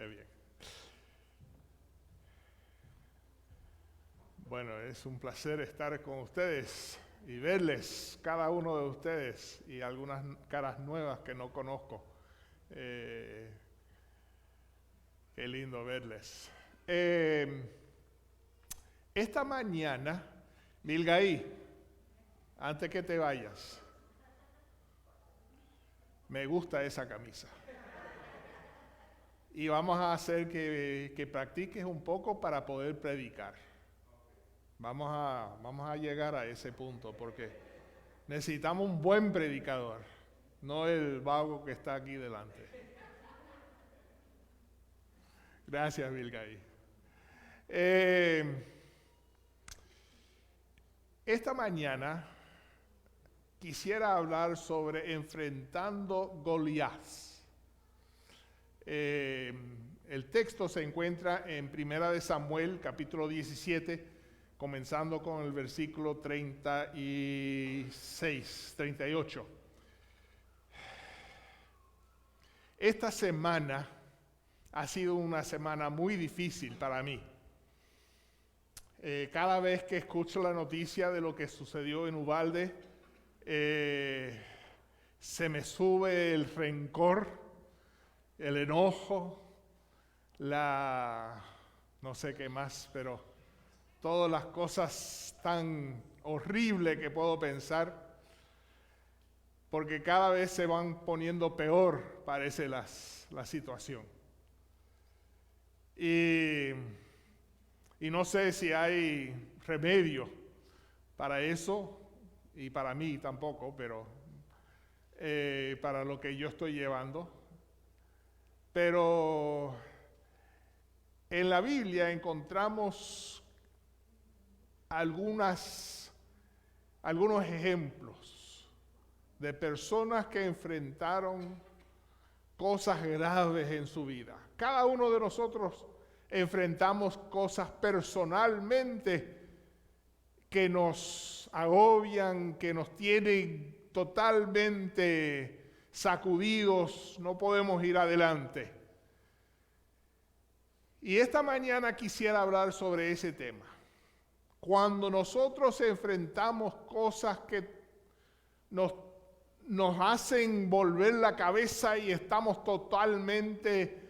Qué bien. Bueno, es un placer estar con ustedes y verles, cada uno de ustedes, y algunas caras nuevas que no conozco. Qué lindo verles. Esta mañana, Milgaí, antes que te vayas, me gusta esa camisa. Y vamos a hacer que practiques un poco para poder predicar. Vamos a llegar a ese punto porque necesitamos un buen predicador, no el vago que está aquí delante. Gracias, Vilgaí. Esta mañana quisiera hablar sobre enfrentando Goliat. El texto se encuentra en Primera de Samuel, capítulo 17, comenzando con el versículo 38. Esta semana ha sido una semana muy difícil para mí. Cada vez que escucho la noticia de lo que sucedió en Uvalde, se me sube el rencor, el enojo, no sé qué más, pero todas las cosas tan horribles que puedo pensar, porque cada vez se van poniendo peor, parece la situación. Y no sé si hay remedio para eso, y para mí tampoco, pero para lo que yo estoy llevando. Pero en la Biblia encontramos algunos ejemplos de personas que enfrentaron cosas graves en su vida. Cada uno de nosotros enfrentamos cosas personalmente que nos agobian, que nos tienen totalmente sacudidos, no podemos ir adelante. Y esta mañana quisiera hablar sobre ese tema. Cuando nosotros enfrentamos cosas que nos hacen volver la cabeza y estamos totalmente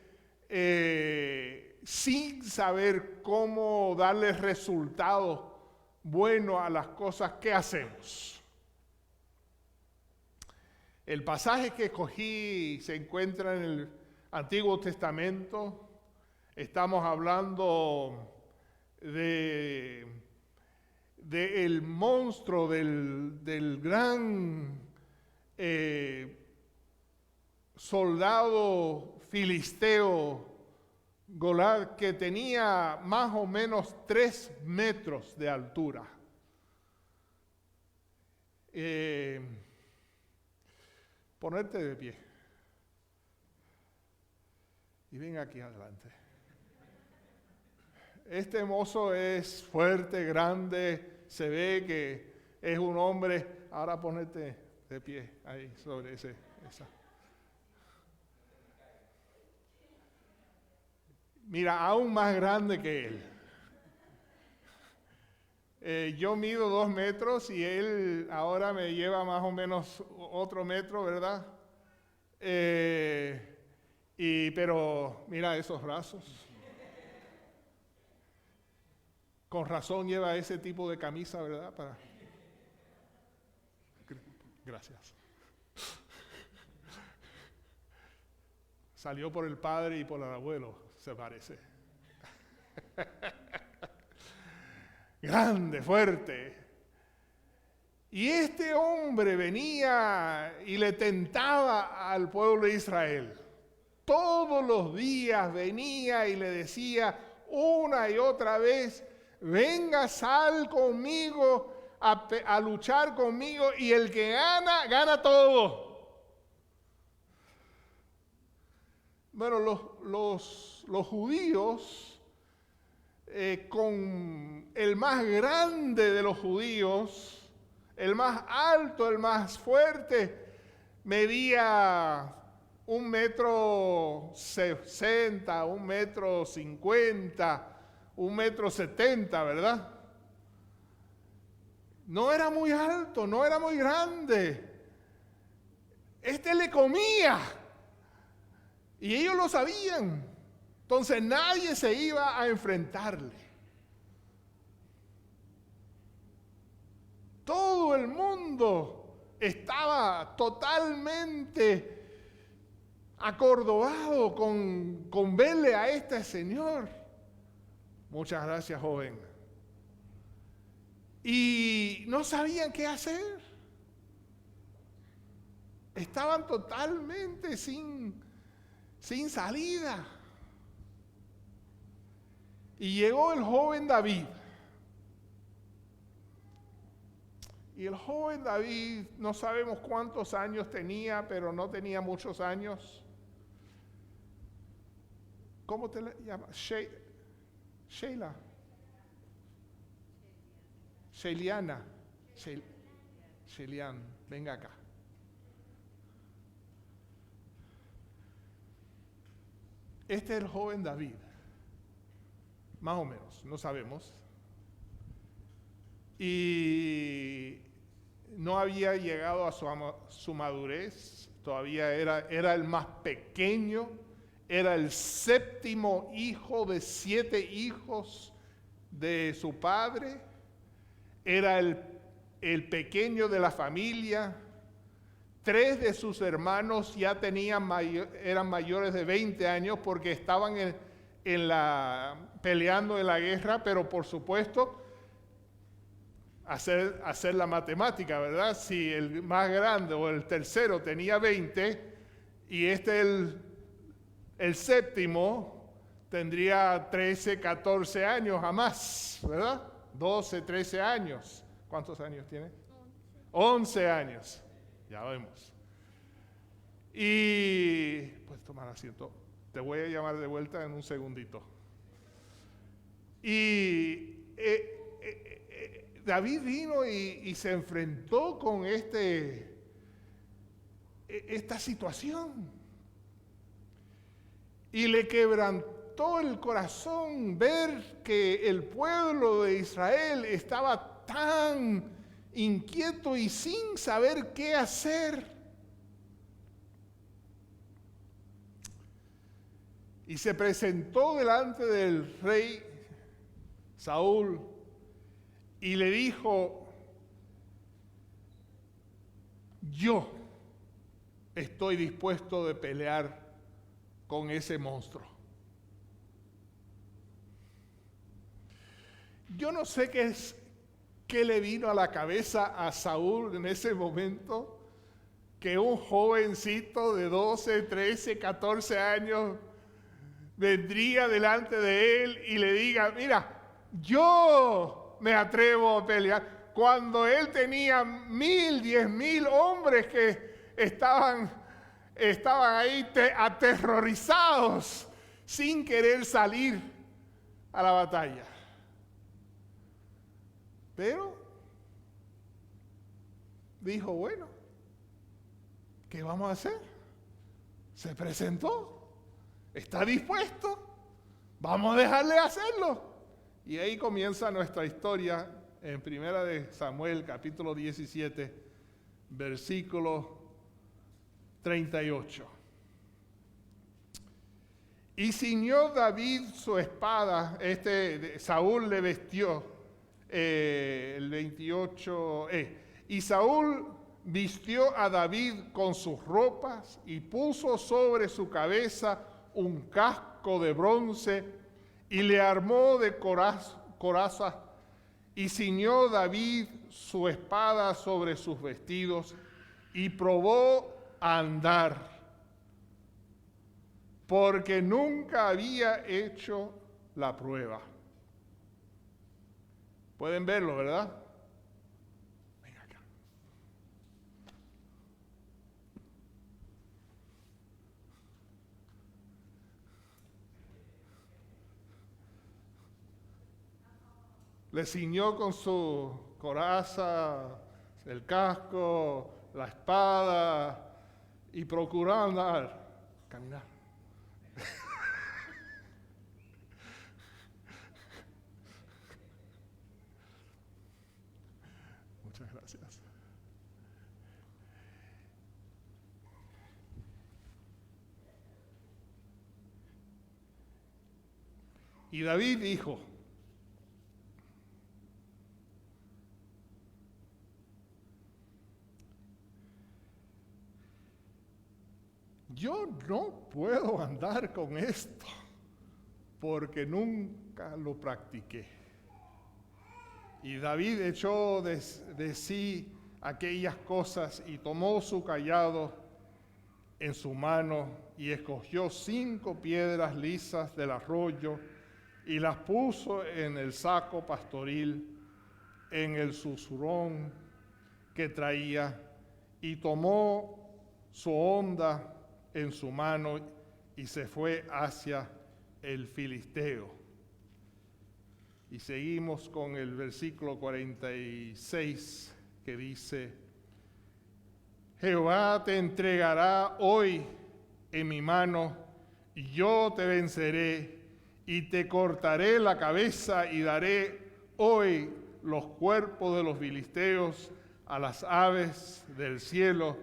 sin saber cómo darle resultado bueno a las cosas que hacemos. El pasaje que escogí se encuentra en el Antiguo Testamento. Estamos hablando del monstruo, del gran soldado filisteo Goliat, que tenía más o menos 3 metros de altura. Ponerte de pie y ven aquí adelante. Este mozo es fuerte, grande, se ve que es un hombre. Ahora ponerte de pie ahí sobre esa. Mira, aún más grande que él. Yo mido 2 metros y él ahora me lleva más o menos otro metro, ¿verdad? Pero mira esos brazos. Con razón lleva ese tipo de camisa, ¿verdad? Gracias. Salió por el padre y por el abuelo, se parece. Grande, fuerte. Y este hombre venía y le tentaba al pueblo de Israel. Todos los días venía y le decía una y otra vez: venga, sal conmigo a luchar conmigo, y el que gana, gana todo. Bueno, los judíos, con el más grande de los judíos, el más alto, el más fuerte, medía 1,60 m, 1,50 m, 1,70 m, ¿verdad? No era muy alto, no era muy grande. Este le comía. Y ellos lo sabían. Entonces nadie se iba a enfrentarle. Todo el mundo estaba totalmente acordobado con verle a este señor. Muchas gracias, joven. Y no sabían qué hacer. Estaban totalmente sin salida. Y llegó el joven David. Y el joven David, no sabemos cuántos años tenía, pero no tenía muchos años. ¿Cómo te llamas? Sheila. Sheiliana. Sheilian, venga acá. Este es el joven David. Más o menos, no sabemos. Y no había llegado a su madurez, todavía era el más pequeño, era el 7º hijo de 7 hijos de su padre, era el pequeño de la familia. 3 de sus hermanos ya eran mayores de 20 años porque estaban peleando en la guerra, pero por supuesto, hacer la matemática, ¿verdad? Si el más grande o el tercero tenía 20 y el 7º tendría 13, 14 años a más, ¿verdad? 12, 13 años. ¿Cuántos años tiene? 11 años. Ya vemos. Y pues tomar asiento. Te voy a llamar de vuelta en un segundito. Y David vino y se enfrentó con esta situación. Y le quebrantó el corazón ver que el pueblo de Israel estaba tan inquieto y sin saber qué hacer. Y se presentó delante del rey Saúl y le dijo: yo estoy dispuesto de pelear con ese monstruo. Yo no sé qué le vino a la cabeza a Saúl en ese momento, que un jovencito de 12, 13, 14 años vendría delante de él y le diga: mira, yo me atrevo a pelear, cuando él tenía 1,000, 10,000 hombres que estaban ahí aterrorizados, sin querer salir a la batalla. Pero dijo: bueno, ¿qué vamos a hacer? Se presentó, está dispuesto, vamos a dejarle hacerlo. Y ahí comienza nuestra historia en 1 de Samuel, capítulo 17, versículo 38. Y ciñó David su espada, Saúl le vestió, el 28, y Saúl vistió a David con sus ropas y puso sobre su cabeza un casco de bronce y le armó de coraza, y ciñó David su espada sobre sus vestidos y probó a andar, porque nunca había hecho la prueba. Pueden verlo, ¿verdad? Ven acá. Le ciñó con su coraza, el casco, la espada, y procuró andar. caminar. Muchas gracias. Y David dijo, yo no puedo andar con esto porque nunca lo practiqué. Y David echó de sí aquellas cosas y tomó su cayado en su mano y escogió 5 piedras lisas del arroyo y las puso en el saco pastoril, en el susurón que traía, y tomó su honda en su mano y se fue hacia el filisteo. Y seguimos con el versículo 46 que dice, Jehová te entregará hoy en mi mano, y yo te venceré, y te cortaré la cabeza, y daré hoy los cuerpos de los filisteos a las aves del cielo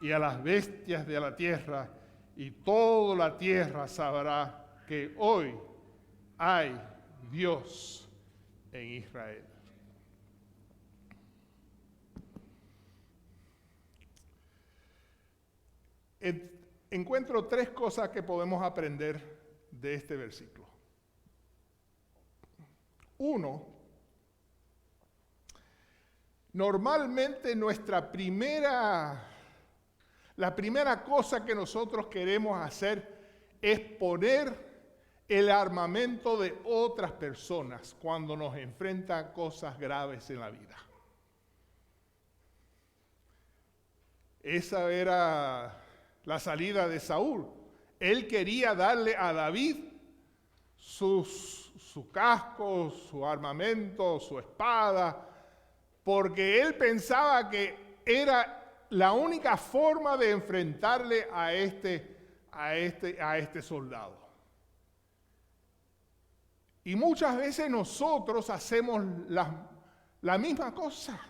y a las bestias de la tierra, y toda la tierra sabrá que hoy hay Dios en Israel. Encuentro 3 cosas que podemos aprender de este versículo. 1, normalmente la primera cosa que nosotros queremos hacer es poner el armamento de otras personas cuando nos enfrentan cosas graves en la vida. Esa era la salida de Saúl. Él quería darle a David su casco, su armamento, su espada, porque él pensaba que era la única forma de enfrentarle a este soldado. Y muchas veces nosotros hacemos la misma cosa.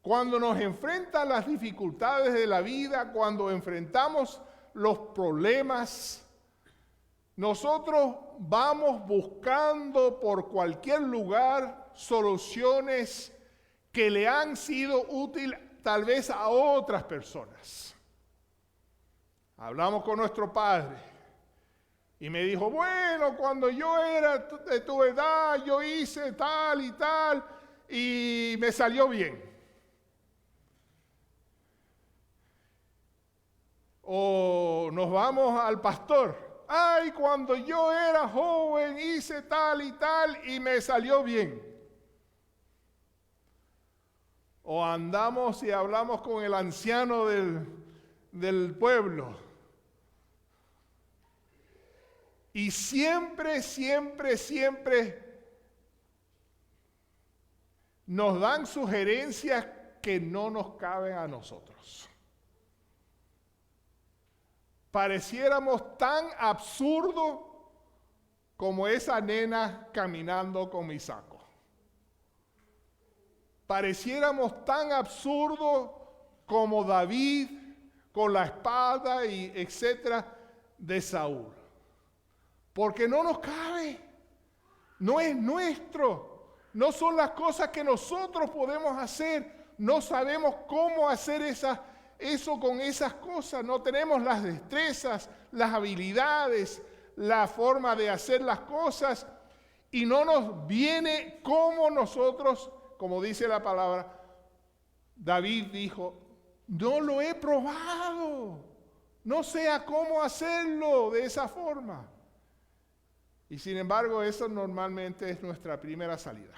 Cuando nos enfrentan las dificultades de la vida, cuando enfrentamos los problemas, nosotros vamos buscando por cualquier lugar soluciones que le han sido útiles tal vez a otras personas. Hablamos con nuestro padre y me dijo, bueno, cuando yo era de tu edad, yo hice tal y tal y me salió bien. O nos vamos al pastor. Ay, cuando yo era joven hice tal y tal y me salió bien. O andamos y hablamos con el anciano del pueblo. Y siempre nos dan sugerencias que no nos caben a nosotros. Pareciéramos tan absurdos como esa nena caminando con mi saco. Pareciéramos tan absurdos como David con la espada y etcétera de Saúl. Porque no nos cabe, no es nuestro, no son las cosas que nosotros podemos hacer, no sabemos cómo hacer eso con esas cosas, no tenemos las destrezas, las habilidades, la forma de hacer las cosas y no nos viene como nosotros, como dice la palabra, David dijo, no lo he probado, no sé a cómo hacerlo de esa forma. Y sin embargo, eso normalmente es nuestra primera salida.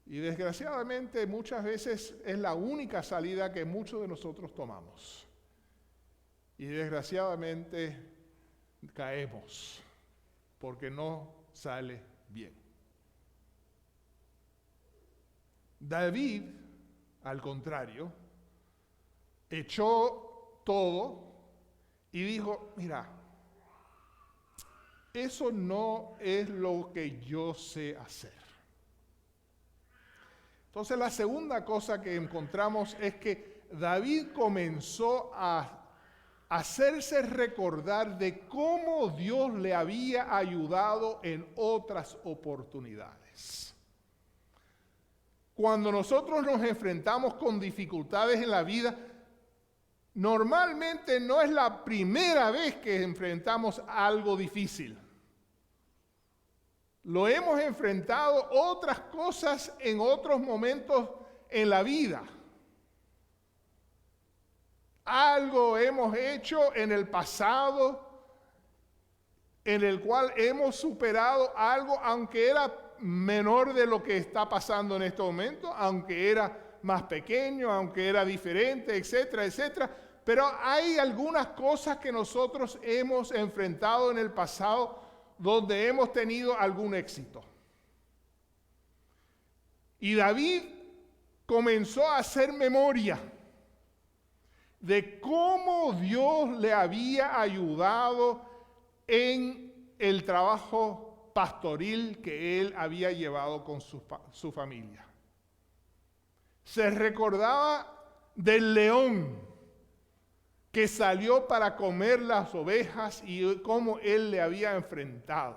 Y desgraciadamente muchas veces es la única salida que muchos de nosotros tomamos. Y desgraciadamente caemos porque no sale bien. David, al contrario, echó todo y dijo, mira, eso no es lo que yo sé hacer. Entonces la segunda cosa que encontramos es que David comenzó a hacerse recordar de cómo Dios le había ayudado en otras oportunidades. Cuando nosotros nos enfrentamos con dificultades en la vida, normalmente no es la primera vez que enfrentamos algo difícil. Lo hemos enfrentado otras cosas en otros momentos en la vida. Algo hemos hecho en el pasado en el cual hemos superado algo, aunque era menor de lo que está pasando en este momento, aunque era más pequeño, aunque era diferente, etcétera, etcétera. Pero hay algunas cosas que nosotros hemos enfrentado en el pasado donde hemos tenido algún éxito. Y David comenzó a hacer memoria de cómo Dios le había ayudado en el trabajo pastoril que él había llevado con su familia. Se recordaba del león que salió para comer las ovejas y cómo él le había enfrentado.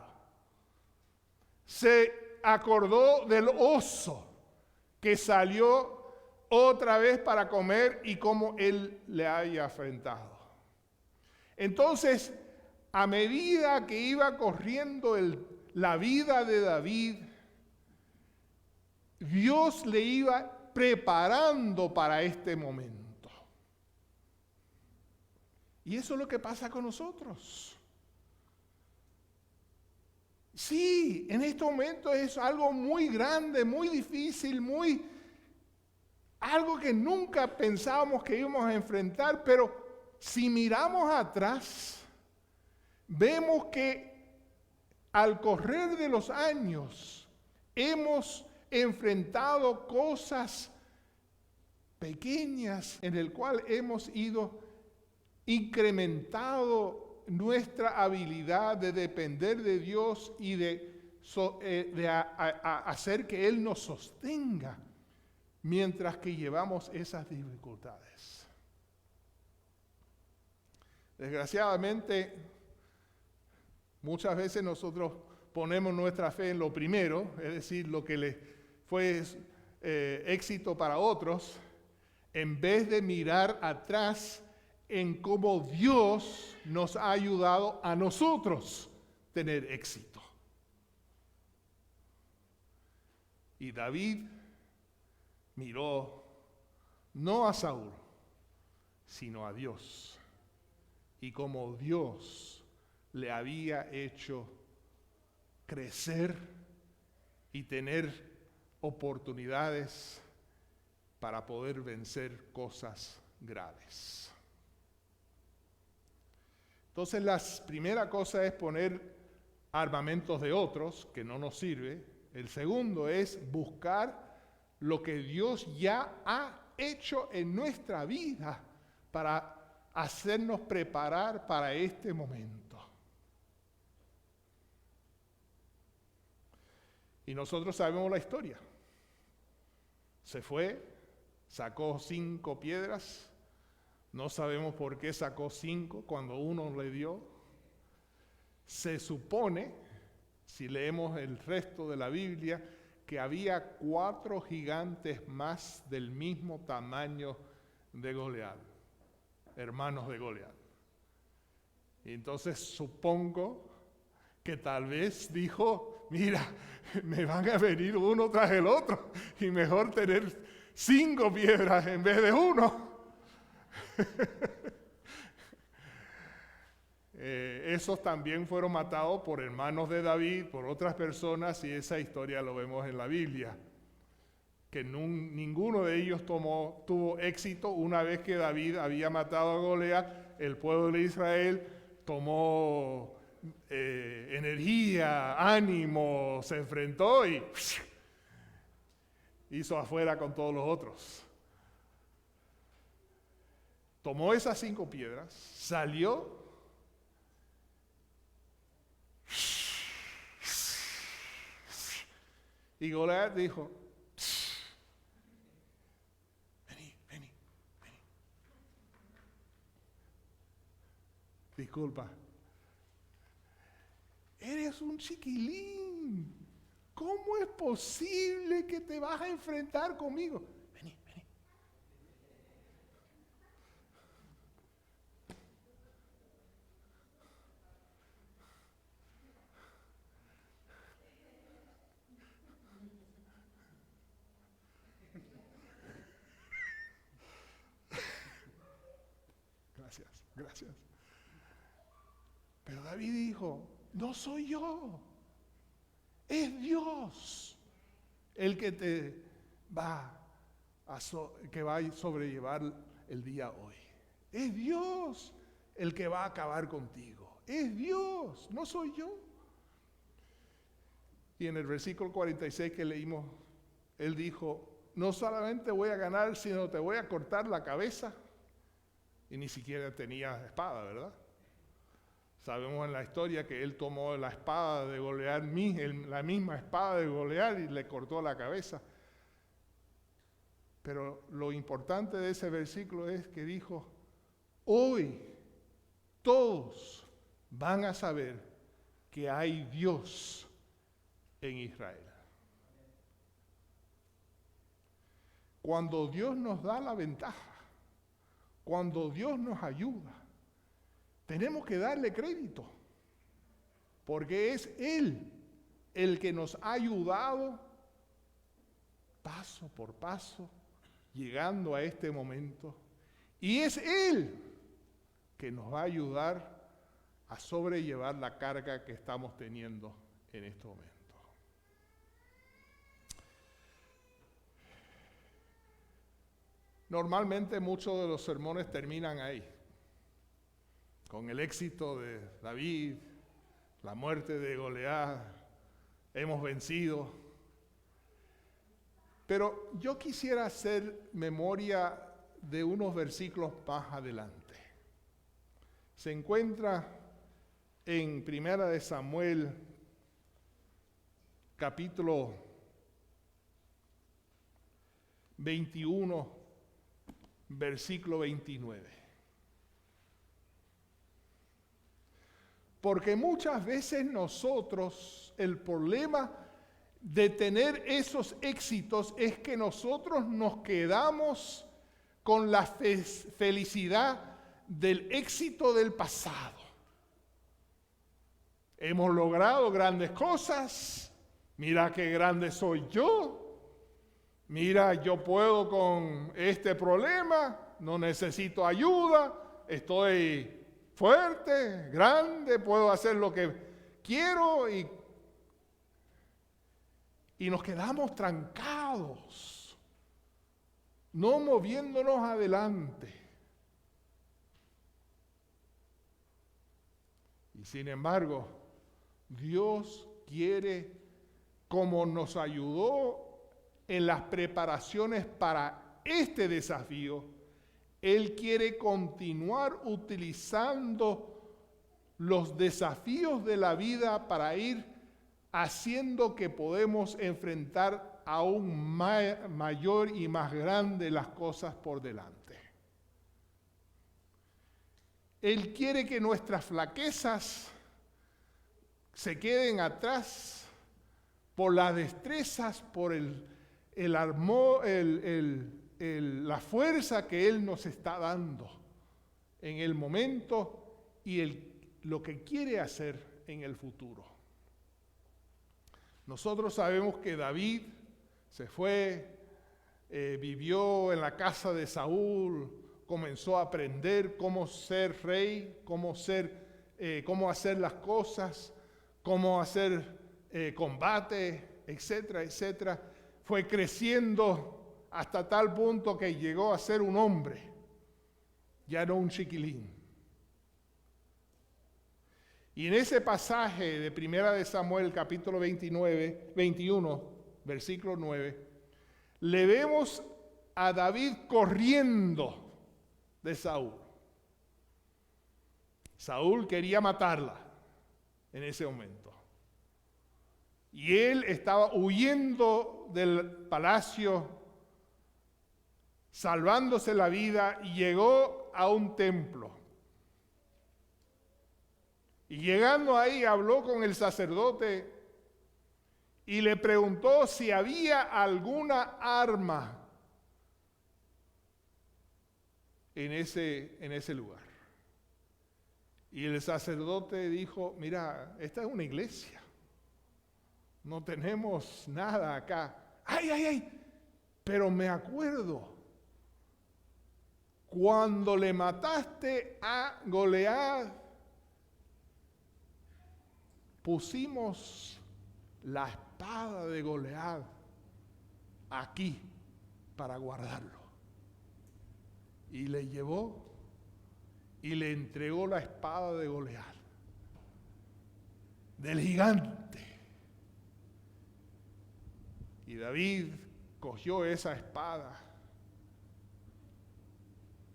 Se acordó del oso que salió otra vez para comer y cómo él le había enfrentado. Entonces, a medida que iba corriendo la vida de David, Dios le iba preparando para este momento. Y eso es lo que pasa con nosotros. Sí, en este momento es algo muy grande, muy difícil, algo que nunca pensábamos que íbamos a enfrentar, pero si miramos atrás, vemos que al correr de los años hemos enfrentado cosas pequeñas en el cual hemos ido incrementado nuestra habilidad de depender de Dios y de hacer que Él nos sostenga mientras que llevamos esas dificultades. Desgraciadamente, muchas veces nosotros ponemos nuestra fe en lo primero, es decir, lo que le fue éxito para otros, en vez de mirar atrás en cómo Dios nos ha ayudado a nosotros tener éxito. Y David miró no a Saúl, sino a Dios. Y como Dios le había hecho crecer y tener oportunidades para poder vencer cosas graves. Entonces la primera cosa es poner armamentos de otros, que no nos sirve. El segundo es buscar lo que Dios ya ha hecho en nuestra vida para hacernos preparar para este momento. Y nosotros sabemos la historia. Se fue, sacó 5 piedras. No sabemos por qué sacó 5 cuando uno le dio. Se supone, si leemos el resto de la Biblia, que había 4 gigantes más del mismo tamaño de Goliat, hermanos de Goliat. Y entonces supongo que tal vez dijo, mira, me van a venir uno tras el otro y mejor tener 5 piedras en vez de 1. Esos también fueron matados por hermanos de David, por otras personas, y esa historia lo vemos en la Biblia, que ninguno de ellos tuvo éxito. Una vez que David había matado a Goliat, el pueblo de Israel tomó energía, ánimo, se enfrentó y hizo afuera con todos los otros. tomó esas 5 piedras, salió y Goliat dijo, vení. Disculpa, eres un chiquilín. ¿Cómo es posible que te vas a enfrentar conmigo? Vení. Gracias. Pero David dijo, no soy yo, es Dios el que te va a sobrellevar el día hoy. Es Dios el que va a acabar contigo. Es Dios, no soy yo. Y en el versículo 46 que leímos, él dijo, no solamente voy a ganar, sino te voy a cortar la cabeza. Y ni siquiera tenía espada, ¿verdad? Sabemos en la historia que él tomó la espada de Goliat, la misma espada de Goliat, y le cortó la cabeza. Pero lo importante de ese versículo es que dijo, hoy todos van a saber que hay Dios en Israel. Cuando Dios nos da la ventaja, cuando Dios nos ayuda, tenemos que darle crédito, porque es Él el que nos ha ayudado paso por paso, llegando a este momento, y es Él que nos va a ayudar a sobrellevar la carga que estamos teniendo en este momento. Normalmente muchos de los sermones terminan ahí, con el éxito de David, la muerte de Goliat, hemos vencido. Pero yo quisiera hacer memoria de unos versículos más adelante. Se encuentra en 1 Samuel, capítulo 21, versículo 29. Porque muchas veces nosotros, el problema de tener esos éxitos es que nosotros nos quedamos con la felicidad del éxito del pasado. Hemos logrado grandes cosas, mira qué grande soy yo. Mira, yo puedo con este problema, no necesito ayuda, estoy fuerte, grande, puedo hacer lo que quiero y nos quedamos trancados, no moviéndonos adelante. Y sin embargo, Dios quiere, como nos ayudó en las preparaciones para este desafío, Él quiere continuar utilizando los desafíos de la vida para ir haciendo que podemos enfrentar aún mayor y más grande las cosas por delante. Él quiere que nuestras flaquezas se queden atrás por las destrezas, por la fuerza que Él nos está dando en el momento y lo que quiere hacer en el futuro. Nosotros sabemos que David se fue, vivió en la casa de Saúl, comenzó a aprender cómo ser rey, cómo hacer las cosas, cómo hacer combate, etcétera, etcétera. Fue creciendo hasta tal punto que llegó a ser un hombre, ya no un chiquilín. Y en ese pasaje de 1 Samuel, capítulo 21, versículo 9, le vemos a David corriendo de Saúl. Saúl quería matarla en ese momento. Y él estaba huyendo del palacio, salvándose la vida, y llegó a un templo. Y llegando ahí habló con el sacerdote y le preguntó si había alguna arma en ese lugar. Y el sacerdote dijo: mira, esta es una iglesia, no tenemos nada acá. ¡Ay! Pero me acuerdo, cuando le mataste a Goliat, pusimos la espada de Goliat aquí para guardarlo. Y le llevó y le entregó la espada de Goliat, del gigante. Y David cogió esa espada,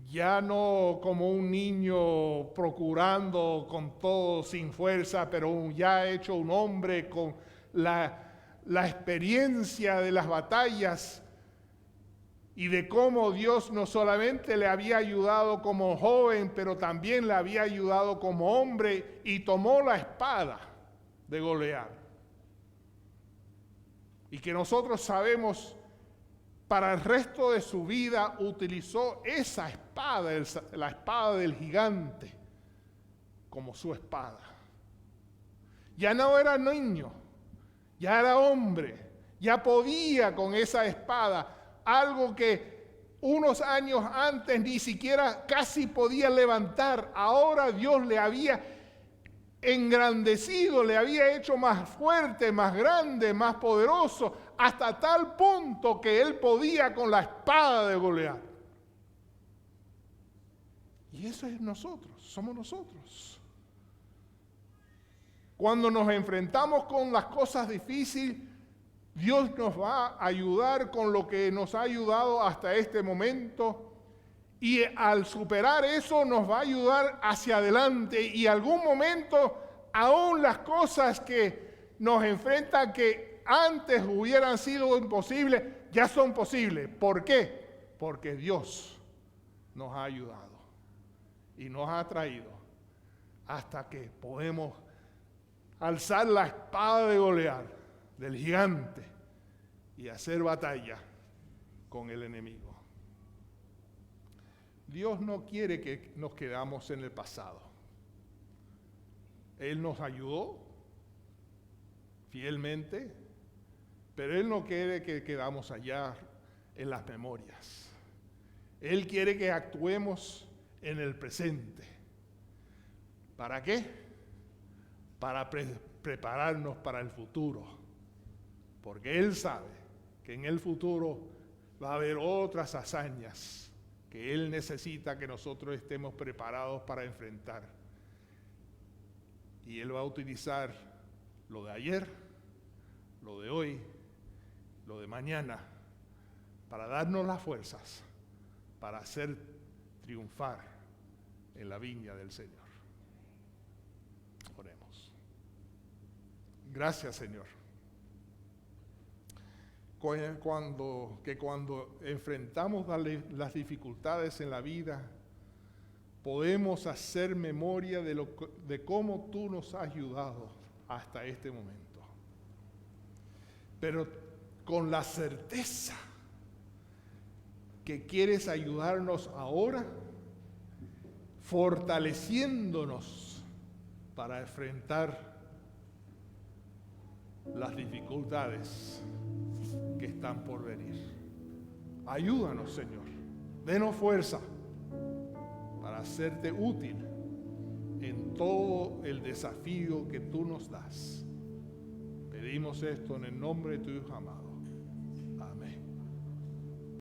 ya no como un niño procurando con todo, sin fuerza, pero ya hecho un hombre con la experiencia de las batallas y de cómo Dios no solamente le había ayudado como joven, pero también le había ayudado como hombre, y tomó la espada de Goliat. Y que nosotros sabemos, para el resto de su vida utilizó esa espada, la espada del gigante, como su espada. Ya no era niño, ya era hombre, ya podía con esa espada, algo que unos años antes ni siquiera casi podía levantar. Ahora Dios le había engrandecido, le había hecho más fuerte, más grande, más poderoso, hasta tal punto que él podía con la espada de Goliat. Y eso es nosotros, somos nosotros. Cuando nos enfrentamos con las cosas difíciles, Dios nos va a ayudar con lo que nos ha ayudado hasta este momento, y al superar eso nos va a ayudar hacia adelante, y algún momento aún las cosas que nos enfrentan, que antes hubieran sido imposibles, ya son posibles. ¿Por qué? Porque Dios nos ha ayudado y nos ha traído hasta que podemos alzar la espada de Goliat, del gigante, y hacer batalla con el enemigo. Dios no quiere que nos quedamos en el pasado. Él nos ayudó fielmente, pero Él no quiere que quedamos allá en las memorias. Él quiere que actuemos en el presente. ¿Para qué? Para prepararnos para el futuro. Porque Él sabe que en el futuro va a haber otras hazañas que Él necesita que nosotros estemos preparados para enfrentar. Y Él va a utilizar lo de ayer, lo de hoy, lo de mañana, para darnos las fuerzas para hacer triunfar en la viña del Señor. Oremos. Gracias, Señor. Cuando enfrentamos las dificultades en la vida, podemos hacer memoria de cómo tú nos has ayudado hasta este momento. Pero con la certeza que quieres ayudarnos ahora, fortaleciéndonos para enfrentar las dificultades que están por venir. Ayúdanos, Señor. Denos fuerza para hacerte útil en todo el desafío que tú nos das. Pedimos esto en el nombre de tu Hijo amado.